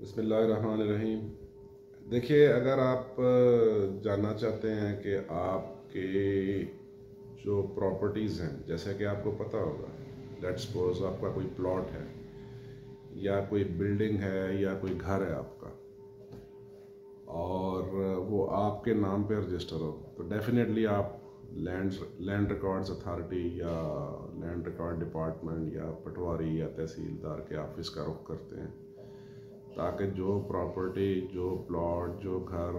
बिस्मिल्लाहिर्रहमानिर्रहीम। देखिए, अगर आप जानना चाहते हैं कि आपके जो प्रॉपर्टीज़ हैं, जैसे कि आपको पता होगा, लेट्स सपोज आपका कोई प्लॉट है या कोई बिल्डिंग है या कोई घर है आपका, और वो आपके नाम पे रजिस्टर हो, तो डेफिनेटली आप लैंड रिकॉर्ड्स अथॉरिटी या लैंड रिकॉर्ड डिपार्टमेंट या पटवारी या तहसीलदार के ऑफिस का रुख करते हैं, ताकि जो प्रॉपर्टी, जो प्लॉट, जो घर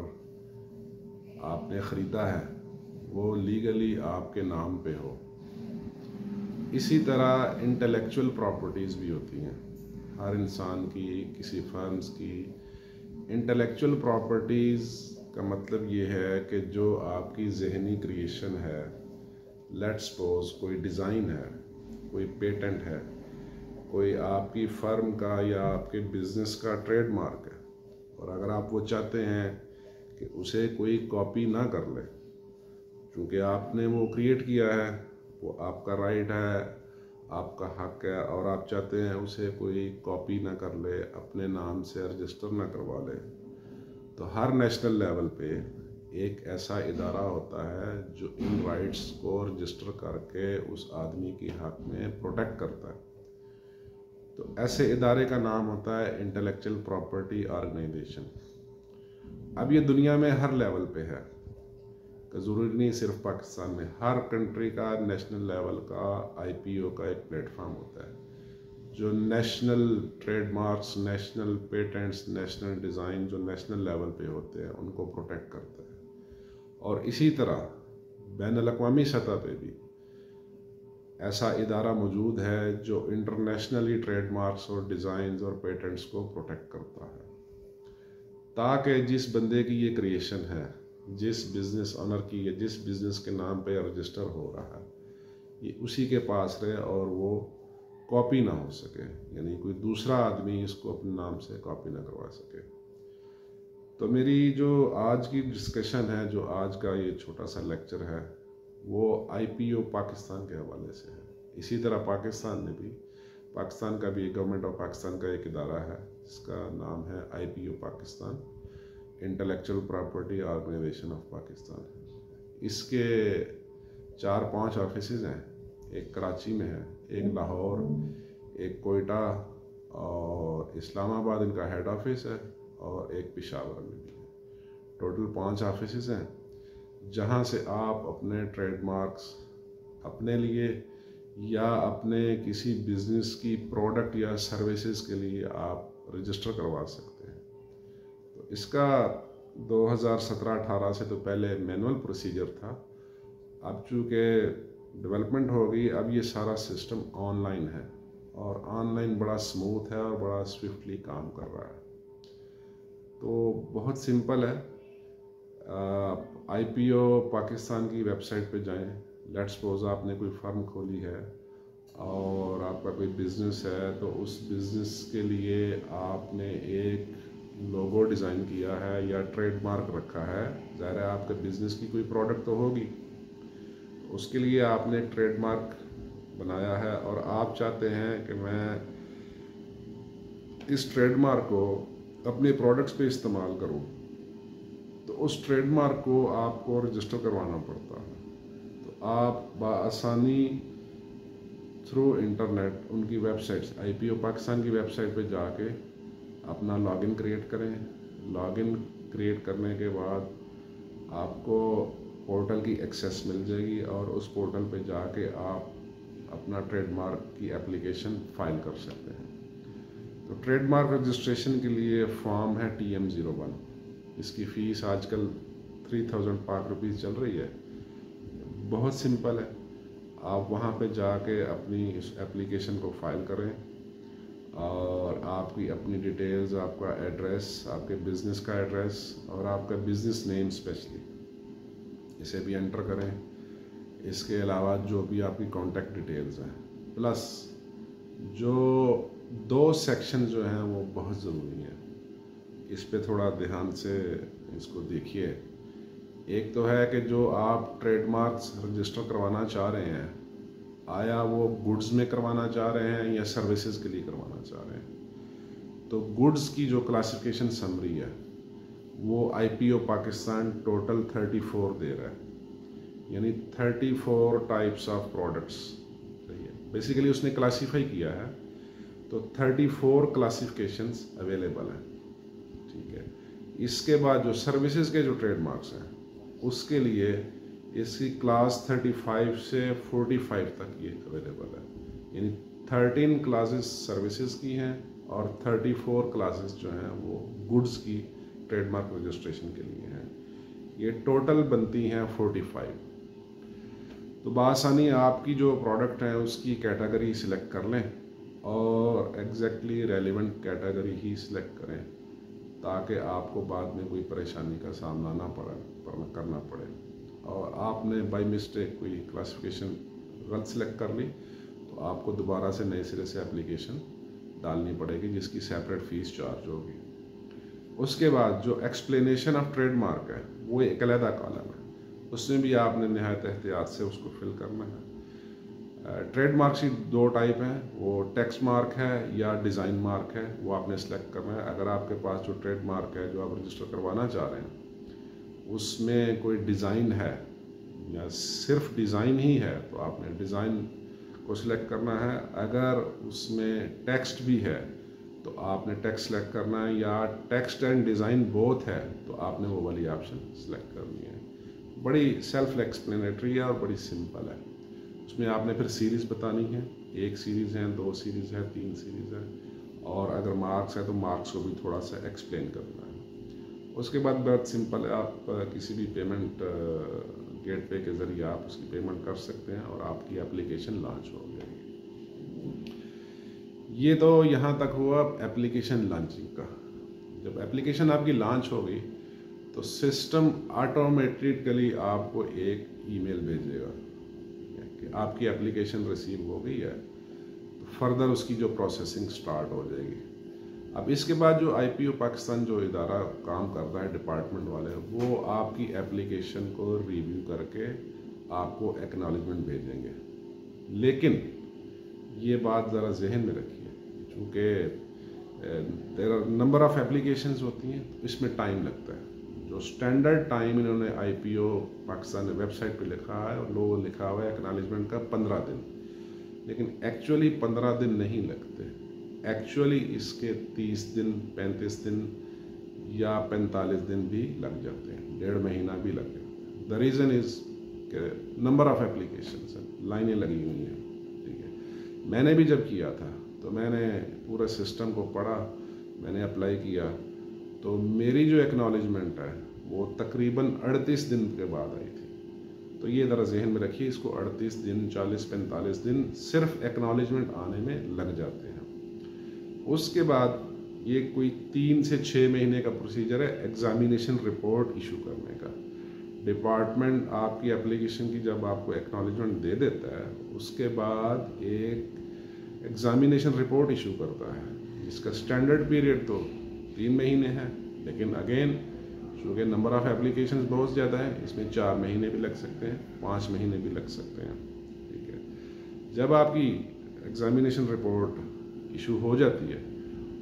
आपने ख़रीदा है वो लीगली आपके नाम पे हो। इसी तरह इंटेलेक्चुअल प्रॉपर्टीज़ भी होती हैं हर इंसान की, किसी फर्म्स की। इंटेलेक्चुअल प्रॉपर्टीज़ का मतलब ये है कि जो आपकी ज़हनी क्रिएशन है, लेट्स सपोज कोई डिज़ाइन है, कोई पेटेंट है, कोई आपकी फर्म का या आपके बिजनेस का ट्रेडमार्क है, और अगर आप वो चाहते हैं कि उसे कोई कॉपी ना कर ले, क्योंकि आपने वो क्रिएट किया है, वो आपका राइट है, आपका हक है, और आप चाहते हैं उसे कोई कॉपी ना कर ले, अपने नाम से रजिस्टर ना करवा ले, तो हर नेशनल लेवल पे एक ऐसा इदारा होता है जो इन राइट्स को रजिस्टर करके उस आदमी की हक में प्रोटेक्ट करता है। तो ऐसे इदारे का नाम होता है इंटेलेक्चुअल प्रॉपर्टी ऑर्गेनाइजेशन। अब ये दुनिया में हर लेवल पे है, कि ज़रूरी नहीं सिर्फ पाकिस्तान में, हर कंट्री का नेशनल लेवल का आईपीओ का एक प्लेटफॉर्म होता है जो national trademarks, national patents, national design जो नेशनल लेवल पे होते हैं उनको प्रोटेक्ट करता है। और इसी तरह बैनुल अक़वामी सतह पे भी ऐसा इदारा मौजूद है जो इंटरनेशनली ट्रेडमार्क्स और डिज़ाइंस और पेटेंट्स को प्रोटेक्ट करता है, ताकि जिस बंदे की ये क्रिएशन है, जिस बिज़नेस ऑनर की, या जिस बिज़नेस के नाम पे रजिस्टर हो रहा है, ये उसी के पास रहे और वो कॉपी ना हो सके, यानी कोई दूसरा आदमी इसको अपने नाम से कॉपी ना करवा सके। तो मेरी जो आज की डिस्कशन है, जो आज का ये छोटा सा लेक्चर है, वो आईपीओ पाकिस्तान के हवाले से है। इसी तरह पाकिस्तान का भी गवर्नमेंट ऑफ पाकिस्तान का एक इदारा है जिसका नाम है IPO Pakistan, intellectual property organisation of Pakistan. इसके 4-5 ऑफिसेज हैं, एक कराची में है, एक लाहौर, एक कोयटा और इस्लामाबाद इनका हेड ऑफिस है, और एक पेशावर में भी है। टोटल 5 ऑफिसेज हैं जहां से आप अपने ट्रेडमार्क्स अपने लिए या अपने किसी बिजनेस की प्रोडक्ट या सर्विसेज के लिए आप रजिस्टर करवा सकते हैं। तो इसका 2017-18 से तो पहले मैनुअल प्रोसीजर था। अब चूँकि डेवलपमेंट हो गई, अब ये सारा सिस्टम ऑनलाइन है, और ऑनलाइन बड़ा स्मूथ है और बड़ा स्विफ्टली काम कर रहा है। तो बहुत सिंपल है। आईपीओ पाकिस्तान की वेबसाइट पे जाएं। लेट्स सपोज आपने कोई फर्म खोली है और आपका कोई बिज़नेस है, तो उस बिज़नेस के लिए आपने एक लोगो डिज़ाइन किया है या ट्रेडमार्क रखा है। ज़ाहिर है आपके बिज़नेस की कोई प्रोडक्ट तो होगी, उसके लिए आपने एक ट्रेडमार्क बनाया है, और आप चाहते हैं कि मैं इस ट्रेडमार्क को अपने प्रोडक्ट्स पे इस्तेमाल करूं, तो उस ट्रेडमार्क को आपको रजिस्टर करवाना पड़ता है। तो आप बआसानी थ्रू इंटरनेट उनकी वेबसाइट्स, आईपीओ पाकिस्तान की वेबसाइट पे जाके अपना लॉगिन क्रिएट करें। लॉगिन क्रिएट करने के बाद आपको पोर्टल की एक्सेस मिल जाएगी, और उस पोर्टल पे जाके आप अपना ट्रेडमार्क की एप्लीकेशन फाइल कर सकते हैं। तो ट्रेडमार्क रजिस्ट्रेशन के लिए फॉर्म है TM01। इसकी फ़ीस आजकल 3000 पाक रुपीज़ चल रही है। बहुत सिंपल है, आप वहाँ पे जाके अपनी इस एप्लीकेशन को फाइल करें, और आपकी अपनी डिटेल्स, आपका एड्रेस, आपके बिज़नेस का एड्रेस और आपका बिज़नेस नेम स्पेशली, इसे भी एंटर करें। इसके अलावा जो भी आपकी कॉन्टैक्ट डिटेल्स हैं, प्लस जो 2 सेक्शन जो हैं वो बहुत ज़रूरी हैं, इस पे थोड़ा ध्यान से इसको देखिए। एक तो है कि जो आप ट्रेडमार्क्स रजिस्टर करवाना चाह रहे हैं, आया वो गुड्स में करवाना चाह रहे हैं या सर्विसेज के लिए करवाना चाह रहे हैं। تو گڈس کی جو کلاسیفیکیشن سمری ہے وہ آئی پی او پاکستان ٹوٹل 34 دے رہا ہے، یعنی 34 ٹائپس آف پروڈکٹس. صحیح ہے، بیسیکلی اس نے کلاسیفائی کیا ہے تو 34 کلاسیفیکیشنز اویلیبل ہیں. ٹھیک ہے، اس کے بعد جو سروسز کے جو ٹریڈ مارکس ہیں اس کے لیے اس کی کلاس 35 سے 45 تک یہ اویلیبل ہے، یعنی 13 کلاسز سروسز کی ہیں اور 34 کلاسز جو ہیں وہ گڈس کی ٹریڈ مارک رجسٹریشن کے لیے ہیں. یہ ٹوٹل بنتی ہیں 45. تو بآسانی آپ کی جو پروڈکٹ ہیں اس کی کیٹیگری سلیکٹ کر لیں اور ایگزیکٹلی ریلیونٹ کیٹیگری ہی سلیکٹ کریں تاکہ آپ کو بعد میں کوئی پریشانی کا سامنا نہ کرنا پڑے. اور آپ نے بائی مسٹیک کوئی کلاسیفیکیشن غلط سلیکٹ کر لی تو آپ کو دوبارہ سے نئے سرے سے اپلیکیشن ڈالنی پڑے گی جس کی سیپریٹ فیس چارج ہوگی. اس کے بعد جو ایکسپلینیشن آف ٹریڈ مارک ہے وہ ایک علیحدہ کالم ہے، اس میں بھی آپ نے نہایت احتیاط سے اس کو فل کرنا ہے. ٹریڈ مارکس کی 2 ٹائپ ہیں، وہ ٹیکسٹ مارک ہے یا ڈیزائن مارک ہے، وہ آپ نے سلیکٹ کرنا ہے. اگر آپ کے پاس جو ٹریڈ مارک ہے جو آپ رجسٹر کروانا چاہ رہے ہیں اس میں کوئی ڈیزائن ہے یا صرف ڈیزائن ہی ہے تو آپ نے ڈیزائن کو سلیکٹ کرنا ہے. اگر اس میں ٹیکسٹ بھی ہے تو آپ نے ٹیکسٹ سلیکٹ کرنا ہے، یا ٹیکسٹ اینڈ ڈیزائن بوتھ ہے تو آپ نے وہ والی آپشن سلیکٹ کرنی ہے. بڑی سیلف ایکسپلینیٹری ہے اور بڑی سمپل ہے. اس میں آپ نے پھر سیریز بتانی ہے، 1 سیریز ہے، 2 سیریز ہے، 3 سیریز ہے، اور اگر مارکس ہے تو مارکس کو بھی تھوڑا سا ایکسپلین کرنا ہے. اس کے بعد بہت سمپل ہے، آپ کسی بھی پیمنٹ گیٹ وے کے ذریعے آپ اس کی پیمنٹ کر سکتے ہیں اور آپ کی اپلیکیشن لانچ ہو جائے گی. یہ تو یہاں تک ہوا اپلیکیشن لانچنگ کا. جب اپلیکیشن آپ کی لانچ ہوگی تو سسٹم آٹومیٹکلی آپ کو ایک ای میل بھیجے گا کہ آپ کی اپلیکیشن ریسیو ہو گئی ہے. فردر اس کی جو پروسیسنگ سٹارٹ ہو جائے گی. اب اس کے بعد جو آئی پی او پاکستان جو ادارہ کام کرتا ہے ڈپارٹمنٹ والے، وہ آپ کی اپلیکیشن کو ریویو کر کے آپ کو ایکنالجمنٹ بھیجیں گے. لیکن یہ بات ذرا ذہن میں رکھیے، چونکہ there are number of applications ہوتی ہیں، اس میں ٹائم لگتا ہے. جو اسٹینڈرڈ ٹائم انہوں نے آئی پی او پاکستان نے ویب سائٹ پہ لکھا ہے اور لوگوں لکھا ہوا ہے ایکنالجمنٹ کا 15 دن، لیکن ایکچولی 15 دن نہیں لگتے. ایکچولی اس کے 30 دن، 35 دن یا 45 دن بھی لگ جاتے ہیں، 1.5 مہینہ بھی لگ جاتے ہیں. دا ریزن از کہ نمبر آف اپلیکیشنز ہیں، لائنیں لگی ہوئی ہیں. ٹھیک ہے، میں نے بھی جب کیا تھا تو میں نے پورے سسٹم کو پڑھا، میں نے اپلائی کیا تو میری جو ایکنالجمنٹ ہے وہ تقریباً 38 دن کے بعد آئی تھی. تو یہ ذرا ذہن میں رکھیے، اس کو 38 دن 40-45 دن صرف ایکنالجمنٹ آنے میں لگ جاتے ہیں. اس کے بعد یہ کوئی 3 سے 6 مہینے کا پروسیجر ہے ایگزامینیشن رپورٹ ایشو کرنے کا. ڈپارٹمنٹ آپ کی اپلیکیشن کی جب آپ کو ایکنالجمنٹ دے دیتا ہے اس کے بعد ایک ایگزامینیشن رپورٹ ایشو کرتا ہے جس کا اسٹینڈرڈ پیریڈ تو 3 مہینے ہے، لیکن اگین چونکہ نمبر آف اپلیکیشنز بہت زیادہ ہیں، اس میں 4 مہینے بھی لگ سکتے ہیں، 5 مہینے بھی لگ سکتے ہیں. ٹھیک ہے، جب آپ کی ایگزامینیشن رپورٹ ایشو ہو جاتی ہے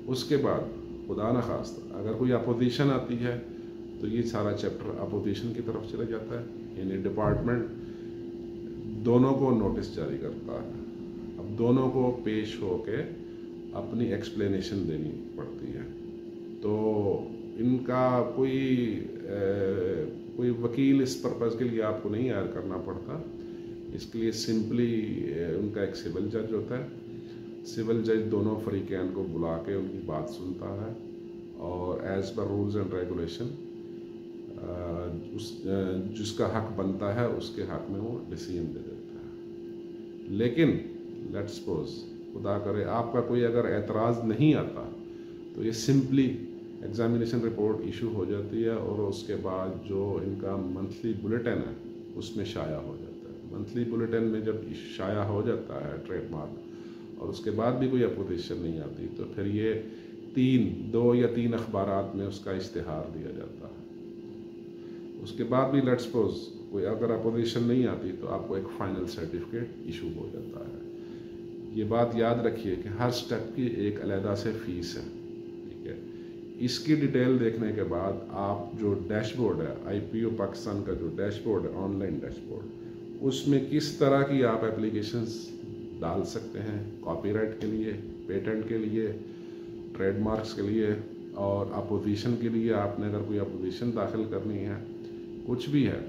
اس کے بعد خدا نخواستہ اگر کوئی اپوزیشن آتی ہے تو یہ سارا چیپٹر اپوزیشن کی طرف چلا جاتا ہے. یعنی ڈپارٹمنٹ دونوں کو نوٹس جاری کرتا ہے. اب دونوں کو پیش ہو کے اپنی ایکسپلینیشن دینی پڑتی ہے. تو ان کا کوئی وکیل اس پرپز کے لیے آپ کو نہیں ہائر کرنا پڑتا. اس کے لیے سمپلی ان کا ایک سول جج ہوتا ہے. سول جج دونوں فریقین کو بلا کے ان کی بات سنتا ہے اور as per rules and regulation جس کا حق بنتا ہے اس کے حق میں وہ ڈیسیژن دے دیتا ہے. لیکن لیٹ سپوز خدا کرے آپ کا کوئی اگر اعتراض نہیں آتا تو یہ سمپلی ایگزامینیشن رپورٹ ایشو ہو جاتی ہے اور اس کے بعد جو ان کا منتھلی بلیٹن ہے اس میں شائع ہو جاتا ہے. منتھلی بلیٹن میں جب شائع ہو جاتا ہے ٹریڈ مارک اور اس کے بعد بھی کوئی اپوزیشن نہیں آتی تو پھر یہ 2 یا 3 اخبارات میں اس کا اشتہار دیا جاتا ہے. اس کے بعد بھی لیٹ سپوز کوئی اگر اپوزیشن نہیں آتی تو آپ کو ایک فائنل سرٹیفکیٹ ایشو ہو جاتا ہے. یہ بات یاد رکھیے کہ ہر سٹیپ کی ایک علیحدہ سے فیس ہے. इसकी डिटेल देखने के बाद आप जो डैशबोर्ड है, IPO पाकिस्तान का जो डैशबोर्ड है, ऑनलाइन डैशबोर्ड, उसमें किस तरह की आप एप्लीकेशंस डाल सकते हैं कॉपीराइट के लिए, पेटेंट के लिए, ट्रेडमार्क्स के लिए और अपोजिशन के लिए। आपने अगर कोई अपोजिशन दाखिल करनी है, कुछ भी है,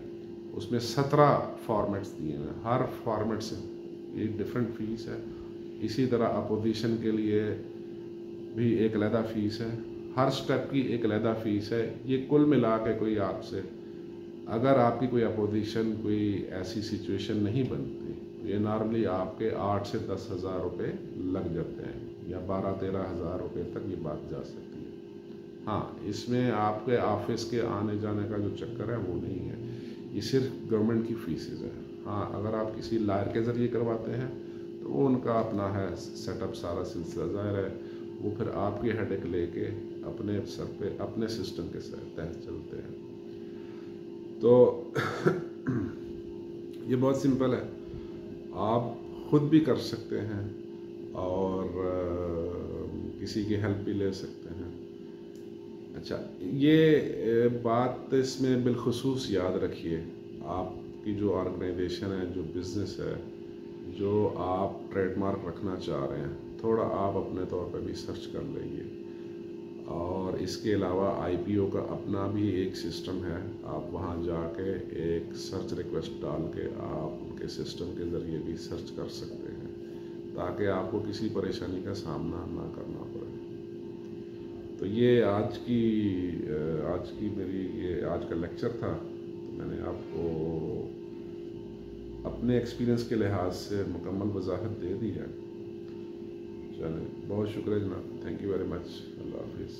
उसमें 17 फॉर्मेट्स दिए हैं, हर फॉर्मेट से एक डिफरेंट फ़ीस है। इसी तरह अपोजिशन के लिए भी एक अलहदा फ़ीस है, हर स्टेप की एक अलहदा फ़ीस है। ये कुल मिला के कोई आपसे, अगर आपकी कोई अपोजिशन, कोई ऐसी सिचुएशन नहीं बनती, तो ये नॉर्मली आपके 8 से 10 हज़ार रुपये लग जाते हैं, या 12-13 हज़ार रुपये तक ये बात जा सकती है। हाँ, इसमें आपके ऑफिस के आने जाने का जो चक्कर है वो नहीं है, ये सिर्फ गवर्नमेंट की फ़ीसेस है। हाँ, अगर आप किसी लायर के ज़रिए करवाते हैं तो वो उनका अपना है सेटअप, सारा सिलसिला ज़ाहिर है, वो फिर आपकी हेडेक लेके अपने सर पे अपने सिस्टम के तहत चलते हैं। तो ये बहुत सिंपल है, आप खुद भी कर सकते हैं और किसी की हेल्प भी ले सकते हैं। अच्छा, ये बात इसमें बिलखुसूस याद रखिए, आपकी जो ऑर्गेनाइजेशन है, जो बिज़नेस है, जो आप ट्रेडमार्क रखना चाह रहे हैं, थोड़ा आप अपने तौर पर भी सर्च कर लीजिए। और इसके अलावा IPO का अपना भी एक सिस्टम है, आप वहाँ जाके एक सर्च रिक्वेस्ट डाल के आप उनके सिस्टम के ज़रिए भी सर्च कर सकते हैं, ताकि आपको किसी परेशानी का सामना ना करना पड़े। तो ये आज की मेरी ये आज का लेक्चर था। तो मैंने आपको अपने एक्सपीरियंस के लिहाज से मुकम्मल वजाहत दे दी है। चलें, बहुत शुक्रिया जनाब, थैंक यू वेरी मच, अल्लाह हाफिज़।